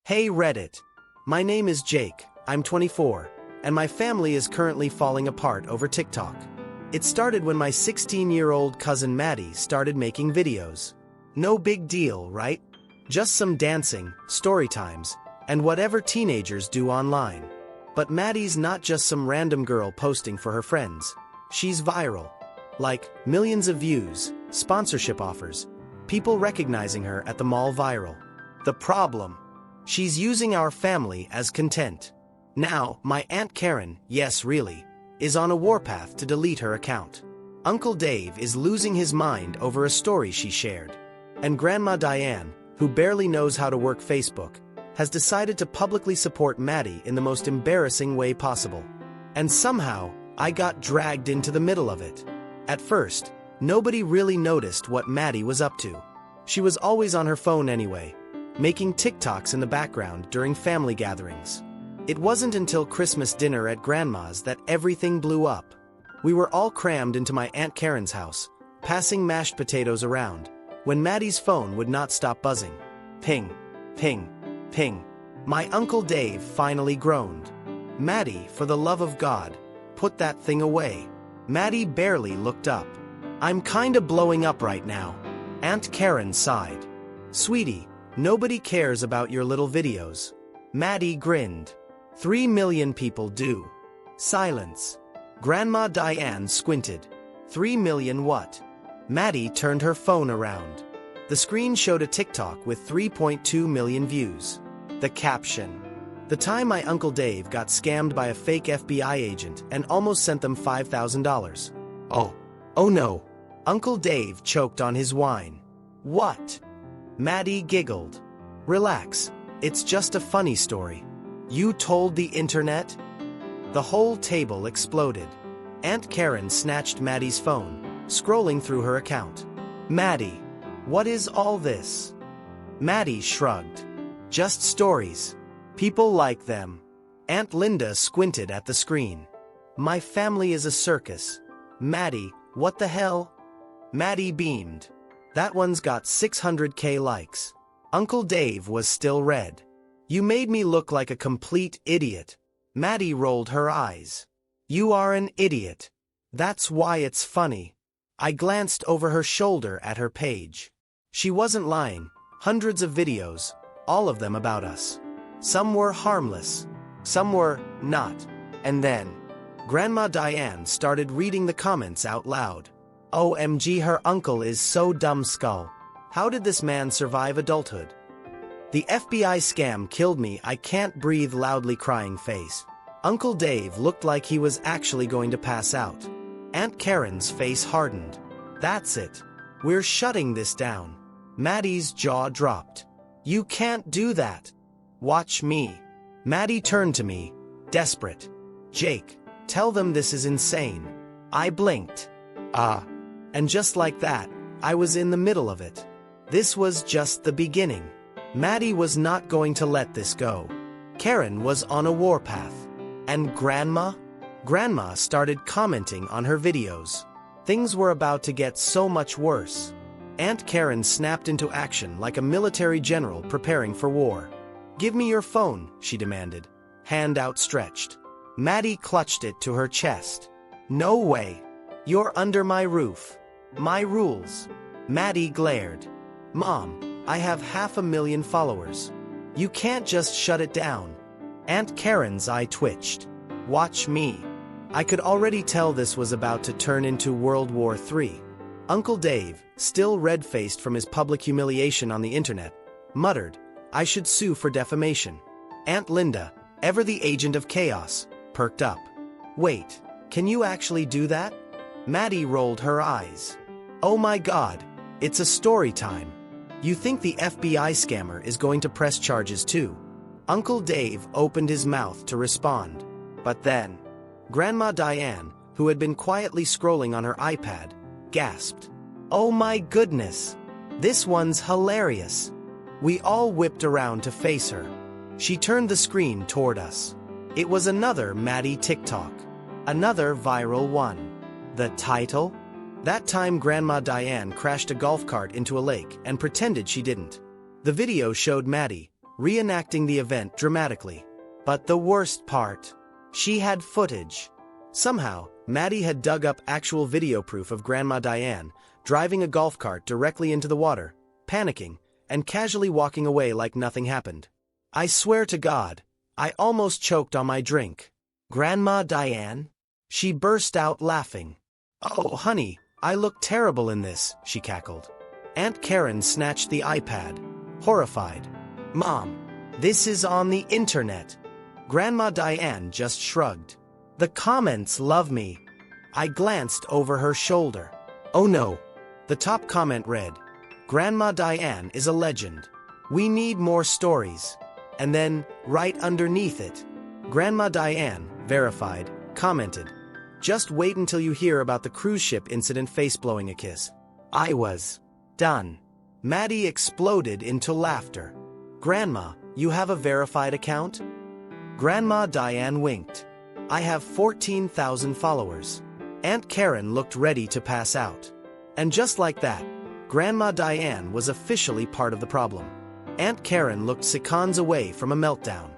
Hey Reddit. My name is Jake, I'm 24, and my family is currently falling apart over TikTok. It started when my 16-year-old cousin Maddie started making videos. No big deal, right? Just some dancing, story times, and whatever teenagers do online. But Maddie's not just some random girl posting for her friends. She's viral. Like, millions of views, sponsorship offers, people recognizing her at the mall viral. The problem? She's using our family as content. Now, my Aunt Karen, yes really, is on a warpath to delete her account. Uncle Dave is losing his mind over a story she shared. And Grandma Diane, who barely knows how to work Facebook, has decided to publicly support Maddie in the most embarrassing way possible. And somehow, I got dragged into the middle of it. At first, nobody really noticed what Maddie was up to. She was always on her phone anyway, making TikToks in the background during family gatherings. It wasn't until Christmas dinner at Grandma's that everything blew up. We were all crammed into my Aunt Karen's house, passing mashed potatoes around, when Maddie's phone would not stop buzzing. Ping, ping, ping. My Uncle Dave finally groaned. "Maddie, for the love of God, put that thing away." Maddie barely looked up. "I'm kinda blowing up right now." Aunt Karen sighed. "Sweetie, nobody cares about your little videos." Maddie grinned. 3 million people do. Silence. Grandma Diane squinted. 3 million what? Maddie turned her phone around. The screen showed a TikTok with 3.2 million views. The caption: "The time my Uncle Dave got scammed by a fake FBI agent and almost sent them $5,000. Oh no." Uncle Dave choked on his wine. "What?" Maddie giggled. "Relax, it's just a funny story." "You told the internet?" The whole table exploded. Aunt Karen snatched Maddie's phone, scrolling through her account. "Maddie, what is all this?" Maddie shrugged. "Just stories. People like them." Aunt Linda squinted at the screen. "My family is a circus." "Maddie, what the hell?" Maddie beamed. "That one's got 600K likes." Uncle Dave was still red. "You made me look like a complete idiot." Maddie rolled her eyes. "You are an idiot. That's why it's funny." I glanced over her shoulder at her page. She wasn't lying. Hundreds of videos, all of them about us. Some were harmless, some were not. And then, Grandma Diane started reading the comments out loud. OMG, her uncle is so dumb skull. How did this man survive adulthood? The FBI scam killed me, I can't breathe, loudly crying face. Uncle Dave looked like he was actually going to pass out. Aunt Karen's face hardened. "That's it. We're shutting this down." Maddie's jaw dropped. "You can't do that." "Watch me." Maddie turned to me, desperate. "Jake, tell them this is insane." I blinked. And just like that, I was in the middle of it. This was just the beginning. Maddie was not going to let this go. Karen was on a warpath. And Grandma? Grandma started commenting on her videos. Things were about to get so much worse. Aunt Karen snapped into action like a military general preparing for war. "Give me your phone," she demanded, hand outstretched. Maddie clutched it to her chest. "No way. You're under my roof. My rules." Maddie glared. "Mom, I have 500,000 followers. You can't just shut it down." Aunt Karen's eye twitched. "Watch me." I could already tell this was about to turn into World War III. Uncle Dave, still red-faced from his public humiliation on the internet, muttered, "I should sue for defamation." Aunt Linda, ever the agent of chaos, perked up. "Wait, can you actually do that?" Maddie rolled her eyes. "Oh my God, it's a story time. You think the FBI scammer is going to press charges too?" Uncle Dave opened his mouth to respond. But then, Grandma Diane, who had been quietly scrolling on her iPad, gasped. "Oh my goodness! This one's hilarious!" We all whipped around to face her. She turned the screen toward us. It was another Maddie TikTok. Another viral one. The title? That time Grandma Diane crashed a golf cart into a lake and pretended she didn't. The video showed Maddie, reenacting the event dramatically. But the worst part, she had footage. Somehow, Maddie had dug up actual video proof of Grandma Diane driving a golf cart directly into the water, panicking, and casually walking away like nothing happened. I swear to God, I almost choked on my drink. Grandma Diane? She burst out laughing. Oh, honey, I look terrible in this, she cackled. Aunt Karen snatched the iPad, horrified. Mom, this is on the internet. Grandma Diane just shrugged. The comments love me. I glanced over her shoulder. Oh no. The top comment read, Grandma Diane is a legend. We need more stories. And then, right underneath it, Grandma Diane, verified, commented, just wait until you hear about the cruise ship incident face-blowing a kiss. I was done. Maddie exploded into laughter. Grandma, you have a verified account? Grandma Diane winked. I have 14,000 followers. Aunt Karen looked ready to pass out. And just like that, Grandma Diane was officially part of the problem. Aunt Karen looked seconds away from a meltdown.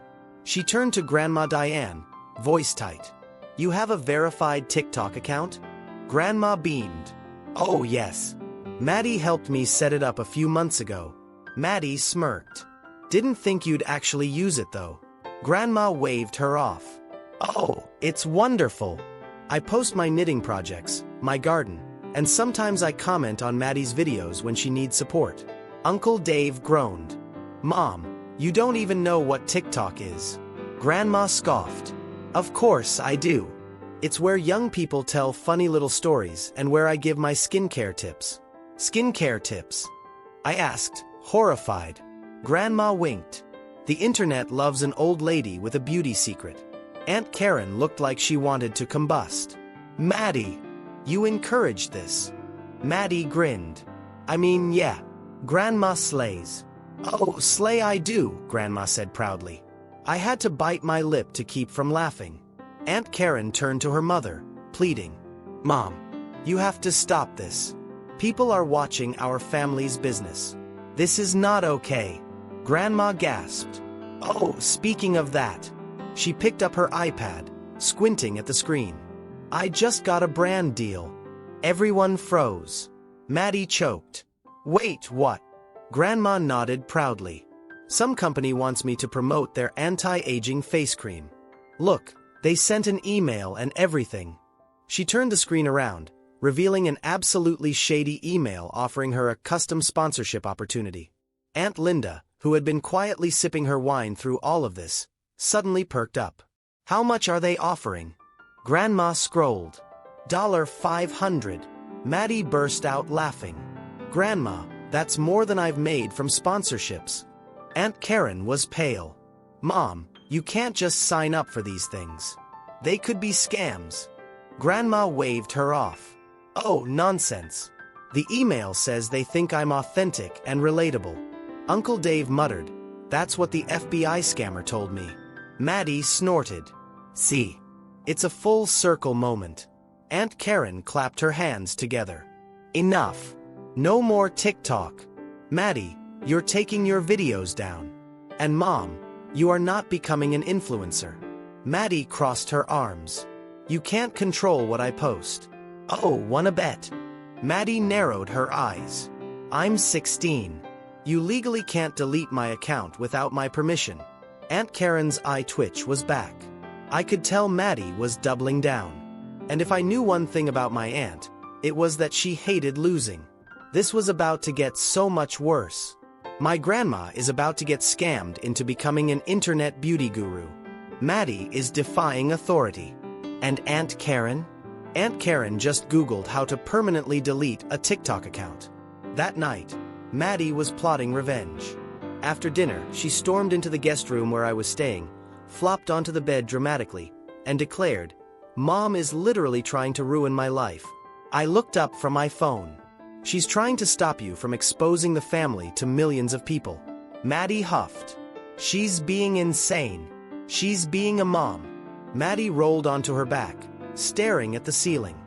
She turned to Grandma Diane, voice tight. You have a verified TikTok account? Grandma beamed. Oh yes. Maddie helped me set it up a few months ago. Maddie smirked. Didn't think you'd actually use it though. Grandma waved her off. Oh, it's wonderful. I post my knitting projects, my garden, and sometimes I comment on Maddie's videos when she needs support. Uncle Dave groaned. Mom, you don't even know what TikTok is. Grandma scoffed. Of course I do. It's where young people tell funny little stories and where I give my skincare tips. Skincare tips? I asked, horrified. Grandma winked. The internet loves an old lady with a beauty secret. Aunt Karen looked like she wanted to combust. Maddie, you encouraged this. Maddie grinned. I mean, yeah, Grandma slays. Oh, slay I do, Grandma said proudly. I had to bite my lip to keep from laughing. Aunt Karen turned to her mother, pleading. Mom, you have to stop this. People are watching our family's business. This is not okay. Grandma gasped. Oh, speaking of that. She picked up her iPad, squinting at the screen. I just got a brand deal. Everyone froze. Maddie choked. Wait, what? Grandma nodded proudly. Some company wants me to promote their anti-aging face cream. Look, they sent an email and everything. She turned the screen around, revealing an absolutely shady email offering her a custom sponsorship opportunity. Aunt Linda, who had been quietly sipping her wine through all of this, suddenly perked up. How much are they offering? Grandma scrolled. $500. Maddie burst out laughing. Grandma, that's more than I've made from sponsorships. Aunt Karen was pale. Mom, you can't just sign up for these things. They could be scams. Grandma waved her off. Oh, nonsense. The email says they think I'm authentic and relatable. Uncle Dave muttered. That's what the FBI scammer told me. Maddie snorted. See. It's a full circle moment. Aunt Karen clapped her hands together. Enough. No more TikTok. Maddie, you're taking your videos down. And Mom, you are not becoming an influencer. Maddie crossed her arms. You can't control what I post. Oh, wanna bet? Maddie narrowed her eyes. I'm 16. You legally can't delete my account without my permission. Aunt Karen's eye twitch was back. I could tell Maddie was doubling down. And if I knew one thing about my aunt, it was that she hated losing. This was about to get so much worse. My grandma is about to get scammed into becoming an internet beauty guru. Maddie is defying authority. And Aunt Karen? Aunt Karen just Googled how to permanently delete a TikTok account. That night, Maddie was plotting revenge. After dinner, she stormed into the guest room where I was staying, flopped onto the bed dramatically, and declared, Mom is literally trying to ruin my life. I looked up from my phone. She's trying to stop you from exposing the family to millions of people. Maddie huffed. She's being insane. She's being a mom. Maddie rolled onto her back, staring at the ceiling.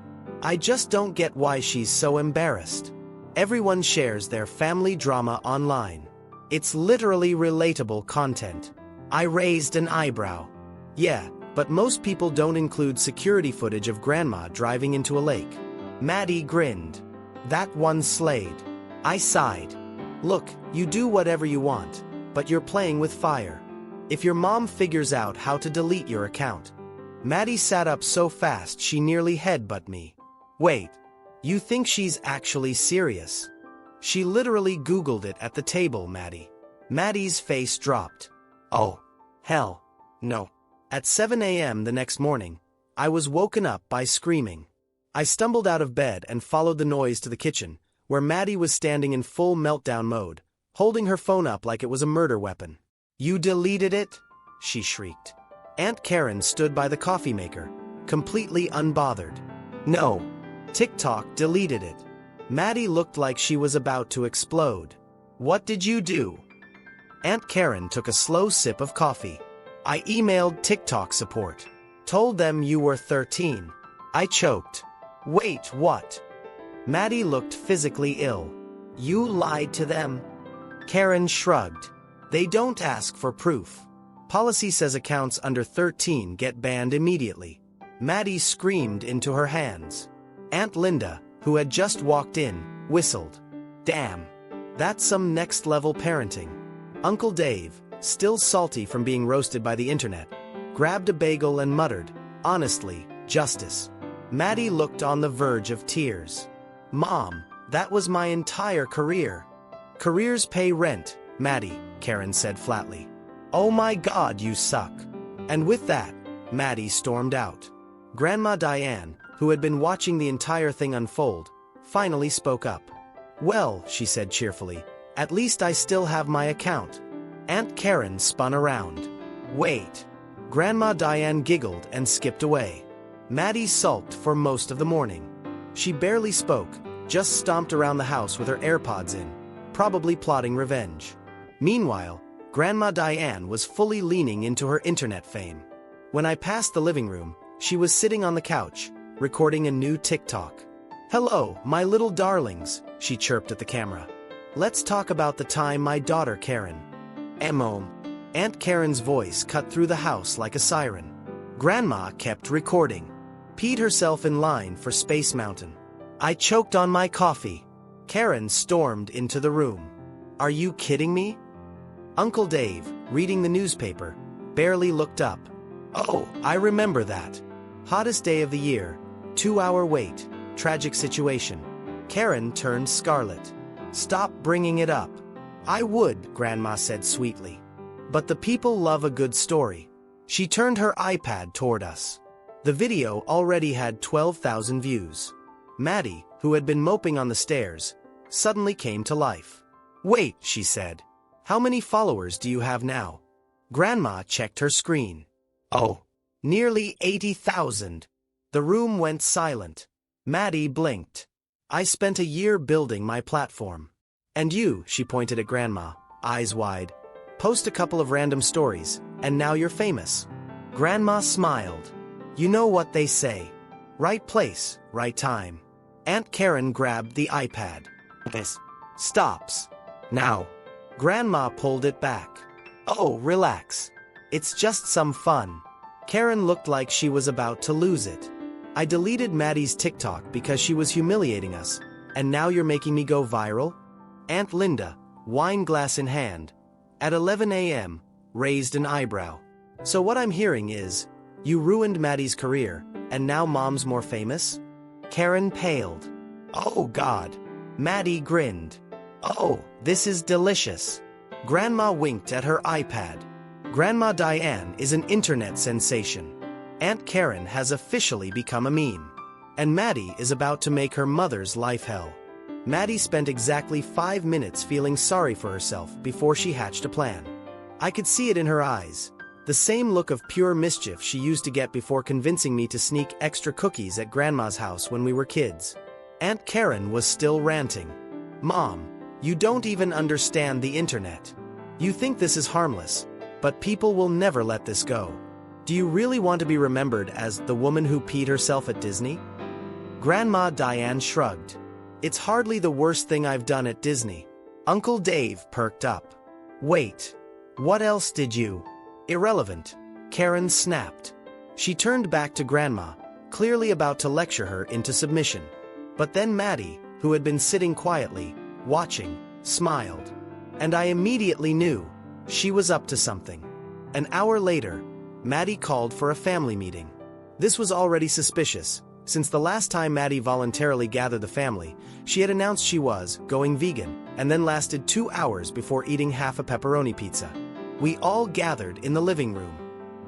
I just don't get why she's so embarrassed. Everyone shares their family drama online. It's literally relatable content. I raised an eyebrow. Yeah, but most people don't include security footage of grandma driving into a lake. Maddie grinned. That one slayed. I sighed. Look, you do whatever you want, but you're playing with fire. If your mom figures out how to delete your account. Maddie sat up so fast she nearly headbutted me. Wait, you think she's actually serious? She literally Googled it at the table, Maddie. Maddie's face dropped. Oh, hell, no. At 7 a.m. the next morning, I was woken up by screaming. I stumbled out of bed and followed the noise to the kitchen, where Maddie was standing in full meltdown mode, holding her phone up like it was a murder weapon. You deleted it? She shrieked. Aunt Karen stood by the coffee maker, completely unbothered. No, TikTok deleted it. Maddie looked like she was about to explode. What did you do? Aunt Karen took a slow sip of coffee. I emailed TikTok support. Told them you were 13. I choked. Wait, what? Maddie looked physically ill. You lied to them? Karen shrugged. They don't ask for proof. Policy says accounts under 13 get banned immediately. Maddie screamed into her hands. Aunt Linda, who had just walked in, whistled. Damn. That's some next-level parenting. Uncle Dave, still salty from being roasted by the internet, grabbed a bagel and muttered, honestly, justice. Maddie looked on the verge of tears. Mom, that was my entire career. Careers pay rent, Maddie, Karen said flatly. Oh my God, you suck. And with that, Maddie stormed out. Grandma Diane, who had been watching the entire thing unfold, finally spoke up. Well, she said cheerfully, at least I still have my account. Aunt Karen spun around. Wait. Grandma Diane giggled and skipped away. Maddie sulked for most of the morning. She barely spoke, just stomped around the house with her AirPods in, probably plotting revenge. Meanwhile, Grandma Diane was fully leaning into her internet fame. When I passed the living room, she was sitting on the couch, recording a new TikTok. Hello, my little darlings, she chirped at the camera. Let's talk about the time my daughter Karen. Mom. Aunt Karen's voice cut through the house like a siren. Grandma kept recording. Peed herself in line for Space Mountain. I choked on my coffee. Karen stormed into the room. Are you kidding me? Uncle Dave, reading the newspaper, barely looked up. Oh, I remember that. Hottest day of the year, 2-hour wait, tragic situation. Karen turned scarlet. Stop bringing it up. I would, Grandma said sweetly. But the people love a good story. She turned her iPad toward us. The video already had 12,000 views. Maddie, who had been moping on the stairs, suddenly came to life. Wait, she said. How many followers do you have now? Grandma checked her screen. Oh, nearly 80,000. The room went silent. Maddie blinked. I spent a year building my platform. And you, she pointed at Grandma, eyes wide. Post a couple of random stories, and now you're famous. Grandma smiled. You know what they say. Right place, right time. Aunt Karen grabbed the iPad. This stops. Now. Grandma pulled it back. Oh, relax. It's just some fun. Karen looked like she was about to lose it. I deleted Maddie's TikTok because she was humiliating us, and now you're making me go viral? Aunt Linda, wine glass in hand, at 11 a.m., raised an eyebrow. So what I'm hearing is, you ruined Maddie's career, and now Mom's more famous? Karen paled. Oh God. Maddie grinned. Oh, this is delicious. Grandma winked at her iPad. Grandma Diane is an internet sensation. Aunt Karen has officially become a meme. And Maddie is about to make her mother's life hell. Maddie spent exactly 5 minutes feeling sorry for herself before she hatched a plan. I could see it in her eyes. The same look of pure mischief she used to get before convincing me to sneak extra cookies at Grandma's house when we were kids. Aunt Karen was still ranting. Mom, you don't even understand the internet. You think this is harmless, but people will never let this go. Do you really want to be remembered as the woman who peed herself at Disney? Grandma Diane shrugged. It's hardly the worst thing I've done at Disney. Uncle Dave perked up. Wait. What else did you? Irrelevant. Karen snapped. She turned back to Grandma, clearly about to lecture her into submission. But then Maddie, who had been sitting quietly, watching, smiled. And I immediately knew she was up to something. An hour later, Maddie called for a family meeting. This was already suspicious, since the last time Maddie voluntarily gathered the family, she had announced she was going vegan, and then lasted 2 hours before eating half a pepperoni pizza. We all gathered in the living room.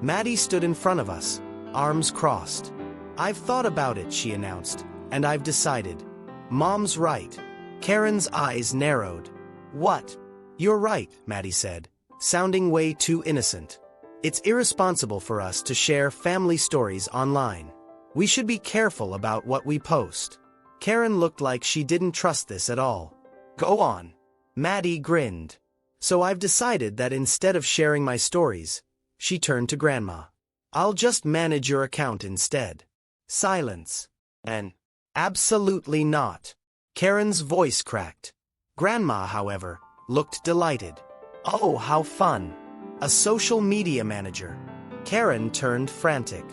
Maddie stood in front of us, arms crossed. "I've thought about it," she announced, "and I've decided. Mom's right." Karen's eyes narrowed. "What?" "You're right," Maddie said, sounding way too innocent. "It's irresponsible for us to share family stories online. We should be careful about what we post." Karen looked like she didn't trust this at all. "Go on." Maddie grinned. "So I've decided that instead of sharing my stories," she turned to Grandma, "I'll just manage your account instead." Silence. "And absolutely not." Karen's voice cracked. Grandma, however, looked delighted. "Oh, how fun. A social media manager." Karen turned frantic.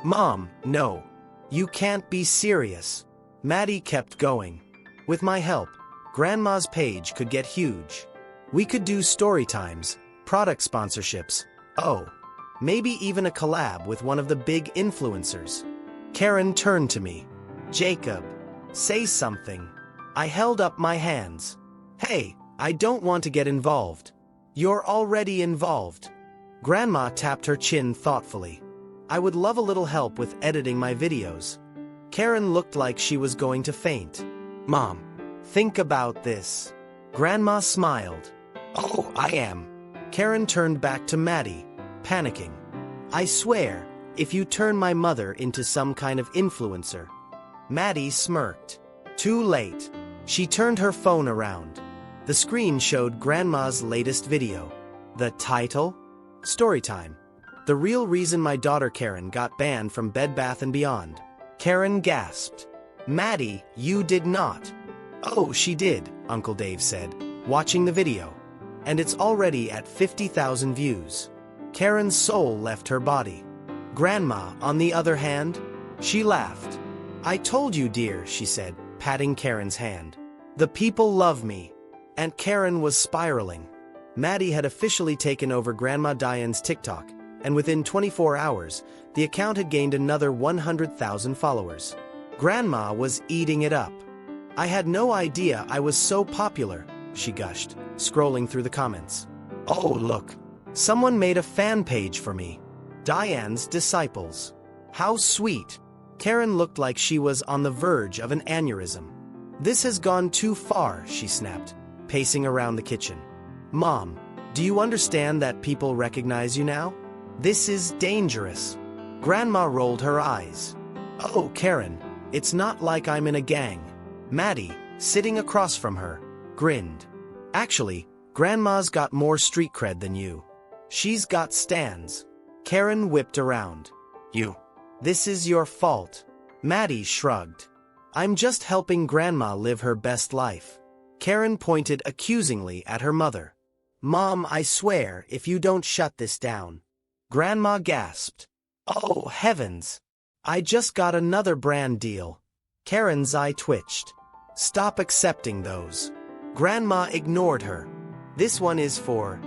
"Mom, no. You can't be serious." Maddie kept going. "With my help, Grandma's page could get huge. We could do story times, product sponsorships, oh, maybe even a collab with one of the big influencers." Karen turned to me. "Jacob, say something." I held up my hands. "Hey, I don't want to get involved." "You're already involved." Grandma tapped her chin thoughtfully. "I would love a little help with editing my videos." Karen looked like she was going to faint. "Mom, think about this." Grandma smiled. "Oh, I am." Karen turned back to Maddie, panicking. "I swear, if you turn my mother into some kind of influencer." Maddie smirked. Too late. She turned her phone around. The screen showed Grandma's latest video. The title? Storytime. The real reason my daughter Karen got banned from Bed Bath & Beyond. Karen gasped. "Maddie, you did not." "Oh, she did," Uncle Dave said, watching the video. "And it's already at 50,000 views." Karen's soul left her body. Grandma, on the other hand, she laughed. "I told you, dear," she said, patting Karen's hand. "The people love me." Aunt Karen was spiraling. Maddie had officially taken over Grandma Diane's TikTok, and within 24 hours, the account had gained another 100,000 followers. Grandma was eating it up. "I had no idea I was so popular," she gushed, scrolling through the comments. "Oh, look. Someone made a fan page for me. Diane's Disciples. How sweet." Karen looked like she was on the verge of an aneurysm. "This has gone too far," she snapped, pacing around the kitchen. "Mom, do you understand that people recognize you now? This is dangerous." Grandma rolled her eyes. "Oh, Karen, it's not like I'm in a gang." Maddie, sitting across from her, grinned. "Actually, Grandma's got more street cred than you. She's got stans." Karen whipped around. "You. This is your fault." Maddie shrugged. "I'm just helping Grandma live her best life." Karen pointed accusingly at her mother. "Mom, I swear, if you don't shut this down." Grandma gasped. "Oh, heavens. I just got another brand deal." Karen's eye twitched. "Stop accepting those." Grandma ignored her. "This one is for,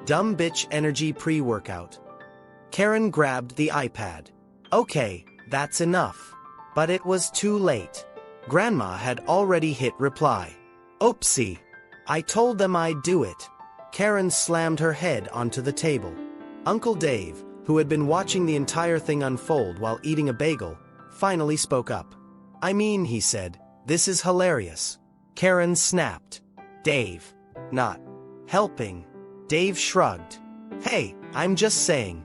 Dumb Bitch Energy Pre-Workout." Karen grabbed the iPad. "Okay, that's enough." But it was too late. Grandma had already hit reply. "Oopsie. I told them I'd do it." Karen slammed her head onto the table. Uncle Dave, who had been watching the entire thing unfold while eating a bagel, finally spoke up. "I mean," he said, "this is hilarious." Karen snapped. "Dave. Not helping." Dave shrugged. "Hey, I'm just saying.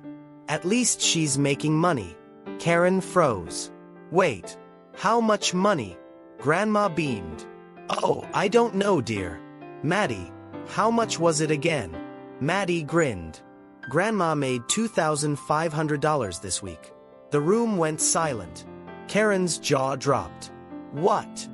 At least she's making money." Karen froze. "Wait. How much money?" Grandma beamed. "Oh, I don't know, dear." "Maddie, how much was it again?" Maddie grinned. "Grandma made $2,500 this week." The room went silent. Karen's jaw dropped. "What?"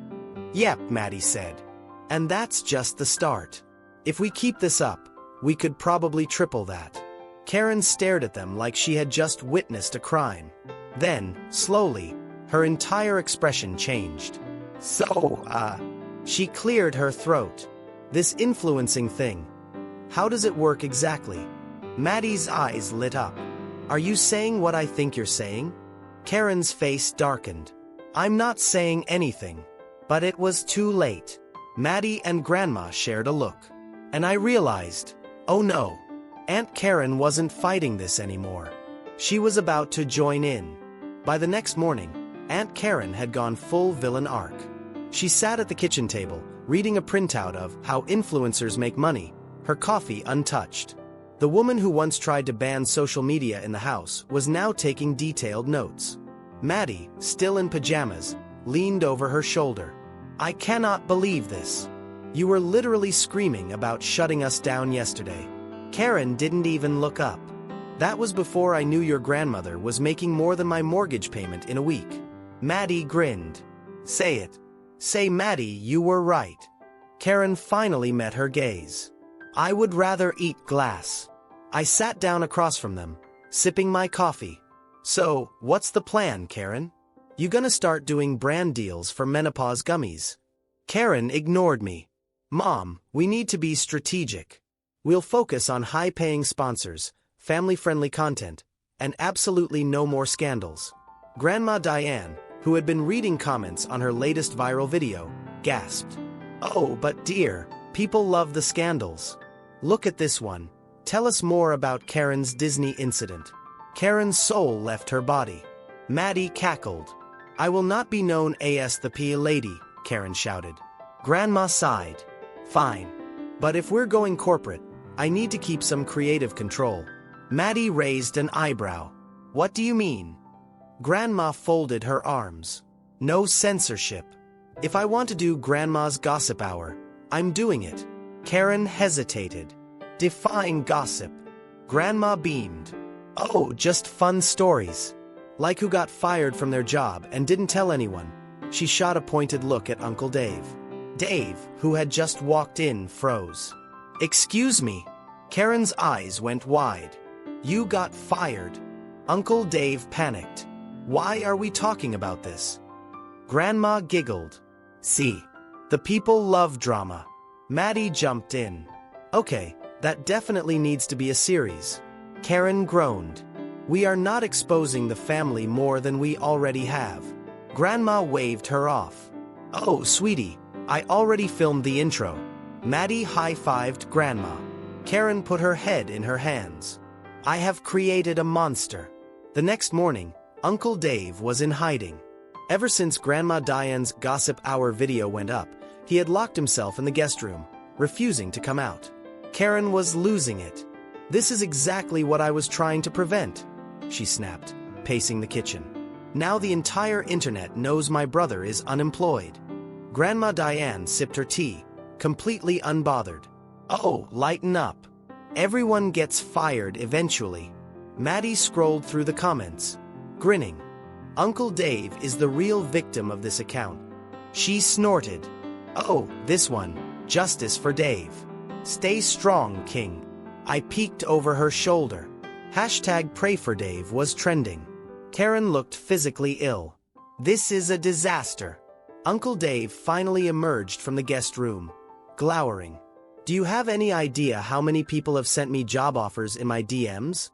"Yep," Maddie said. "And that's just the start. If we keep this up, We could probably triple that. Karen stared at them like she had just witnessed a crime. Then, slowly, her entire expression changed. She cleared her throat. This influencing thing. How does it work exactly? Maddie's eyes lit up. Are you saying what I think you're saying? Karen's face darkened. I'm not saying anything. But it was too late. Maddie and Grandma shared a look. And I realized, oh no, Aunt Karen wasn't fighting this anymore. She was about to join in. By the next morning, Aunt Karen had gone full villain arc. She sat at the kitchen table, reading a printout of How Influencers Make Money, her coffee untouched. The woman who once tried to ban social media in the house was now taking detailed notes. Maddie, still in pajamas, leaned over her shoulder. I cannot believe this. You were literally screaming about shutting us down yesterday. Karen didn't even look up. That was before I knew your grandmother was making more than my mortgage payment in a week. Maddie grinned. Say it. Say, Maddie, you were right. Karen finally met her gaze. I would rather eat glass. I sat down across from them, sipping my coffee. So, what's the plan, Karen? You gonna start doing brand deals for menopause gummies? Karen ignored me. Mom, we need to be strategic. We'll focus on high-paying sponsors, family-friendly content, and absolutely no more scandals. Grandma Diane, who had been reading comments on her latest viral video, gasped. Oh, but dear, people love the scandals. Look at this one. Tell us more about Karen's Disney incident. Karen's soul left her body. Maddie cackled. I will not be known as the P lady, Karen shouted. Grandma sighed. Fine. But if we're going corporate, I need to keep some creative control. Maddie raised an eyebrow. What do you mean? Grandma folded her arms. No censorship. If I want to do Grandma's gossip hour, I'm doing it. Karen hesitated. Define gossip. Grandma beamed. Oh, just fun stories. Like who got fired from their job and didn't tell anyone. She shot a pointed look at Uncle Dave. Dave, who had just walked in, froze. Excuse me. Karen's eyes went wide. You got fired. Uncle Dave panicked. Why are we talking about this? Grandma giggled. See, the people love drama. Maddie jumped in. Okay, that definitely needs to be a series. Karen groaned. We are not exposing the family more than we already have. Grandma waved her off. Oh, sweetie, I already filmed the intro. Maddie high-fived Grandma. Karen put her head in her hands. I have created a monster. The next morning, Uncle Dave was in hiding. Ever since Grandma Diane's Gossip Hour video went up, he had locked himself in the guest room, refusing to come out. Karen was losing it. This is exactly what I was trying to prevent, she snapped, pacing the kitchen. Now the entire internet knows my brother is unemployed. Grandma Diane sipped her tea, completely unbothered. Oh, lighten up. Everyone gets fired eventually. Maddie scrolled through the comments, grinning. Uncle Dave is the real victim of this account. She snorted. Oh, this one. Justice for Dave. Stay strong, King. I peeked over her shoulder. Hashtag Pray for Dave was trending. Karen looked physically ill. This is a disaster. Uncle Dave finally emerged from the guest room, glowering. Do you have any idea how many people have sent me job offers in my DMs?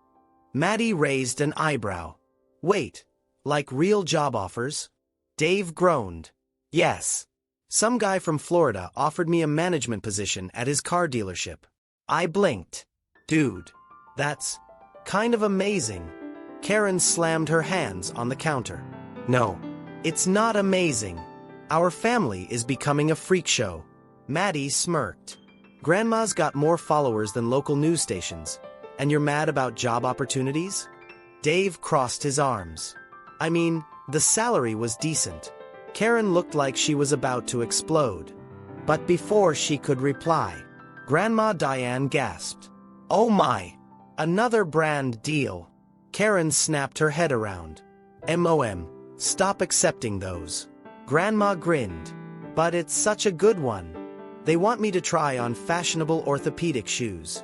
Maddie raised an eyebrow. Wait, like real job offers? Dave groaned. Yes. Some guy from Florida offered me a management position at his car dealership. I blinked. Dude, that's kind of amazing. Karen slammed her hands on the counter. No, it's not amazing. Our family is becoming a freak show. Maddie smirked. Grandma's got more followers than local news stations, and you're mad about job opportunities? Dave crossed his arms. I mean, the salary was decent. Karen looked like she was about to explode. But before she could reply, Grandma Diane gasped. Oh my! Another brand deal. Karen snapped her head around. MOM, stop accepting those. Grandma grinned. But it's such a good one. They want me to try on fashionable orthopedic shoes.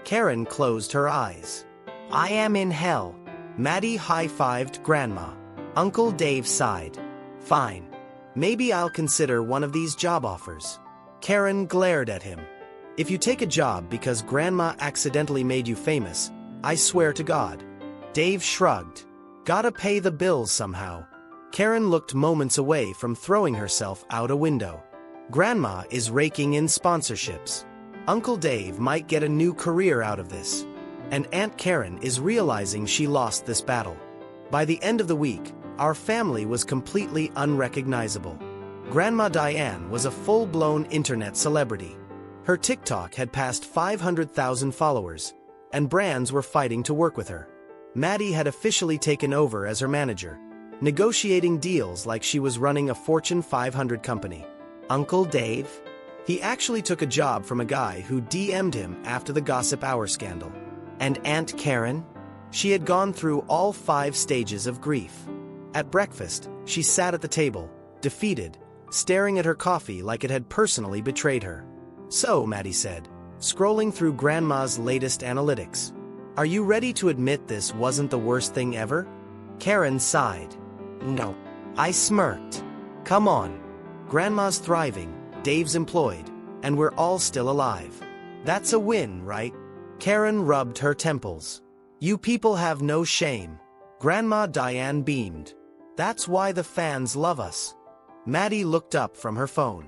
Karen closed her eyes. I am in hell. Maddie high-fived Grandma. Uncle Dave sighed. Fine. Maybe I'll consider one of these job offers. Karen glared at him. If you take a job because Grandma accidentally made you famous, I swear to God. Dave shrugged. Gotta pay the bills somehow. Karen looked moments away from throwing herself out a window. Grandma is raking in sponsorships. Uncle Dave might get a new career out of this. And Aunt Karen is realizing she lost this battle. By the end of the week, our family was completely unrecognizable. Grandma Diane was a full-blown internet celebrity. Her TikTok had passed 500,000 followers, and brands were fighting to work with her. Maddie had officially taken over as her manager, negotiating deals like she was running a Fortune 500 company. Uncle Dave? He actually took a job from a guy who DM'd him after the Gossip Hour scandal. And Aunt Karen? She had gone through all 5 stages of grief. At breakfast, she sat at the table, defeated, staring at her coffee like it had personally betrayed her. So, Maddie said, scrolling through Grandma's latest analytics. Are you ready to admit this wasn't the worst thing ever? Karen sighed. No. I smirked. Come on. Grandma's thriving, Dave's employed, and we're all still alive. That's a win, right? Karen rubbed her temples. You people have no shame. Grandma Diane beamed. That's why the fans love us. Maddie looked up from her phone.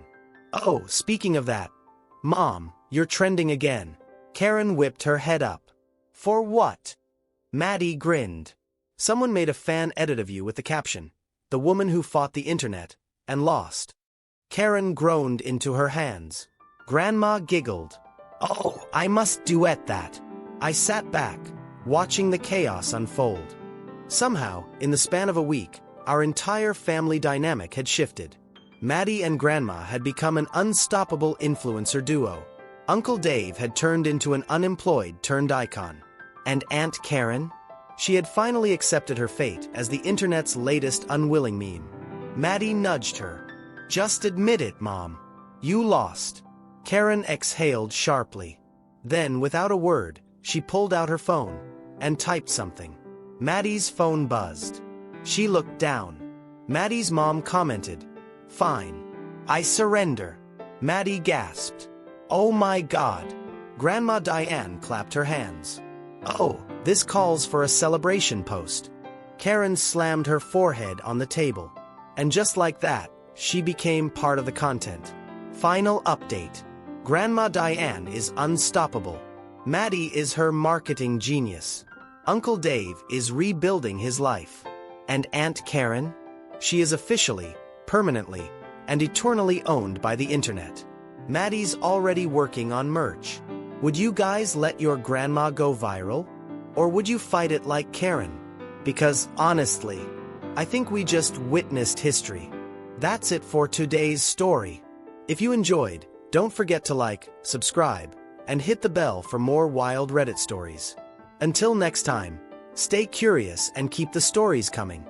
Oh, speaking of that. Mom, you're trending again. Karen whipped her head up. For what? Maddie grinned. Someone made a fan edit of you with the caption, "The woman who fought the internet and lost." Karen groaned into her hands. Grandma giggled. Oh, I must duet that. I sat back, watching the chaos unfold. Somehow, in the span of a week, our entire family dynamic had shifted. Maddie and Grandma had become an unstoppable influencer duo. Uncle Dave had turned into an unemployed-turned-icon. And Aunt Karen? She had finally accepted her fate as the internet's latest unwilling meme. Maddie nudged her. Just admit it, Mom. You lost. Karen exhaled sharply. Then, without a word, she pulled out her phone and typed something. Maddie's phone buzzed. She looked down. Maddie's mom commented, Fine. I surrender. Maddie gasped. Oh my God. Grandma Diane clapped her hands. Oh, this calls for a celebration post. Karen slammed her forehead on the table. And just like that, she became part of the content. Final update. Grandma Diane is unstoppable. Maddie is her marketing genius. Uncle Dave is rebuilding his life. And Aunt Karen? She is officially, permanently, and eternally owned by the internet. Maddie's already working on merch. Would you guys let your grandma go viral? Or would you fight it like Karen? Because, honestly, I think we just witnessed history. That's it for today's story. If you enjoyed, don't forget to like, subscribe, and hit the bell for more wild Reddit stories. Until next time, stay curious and keep the stories coming.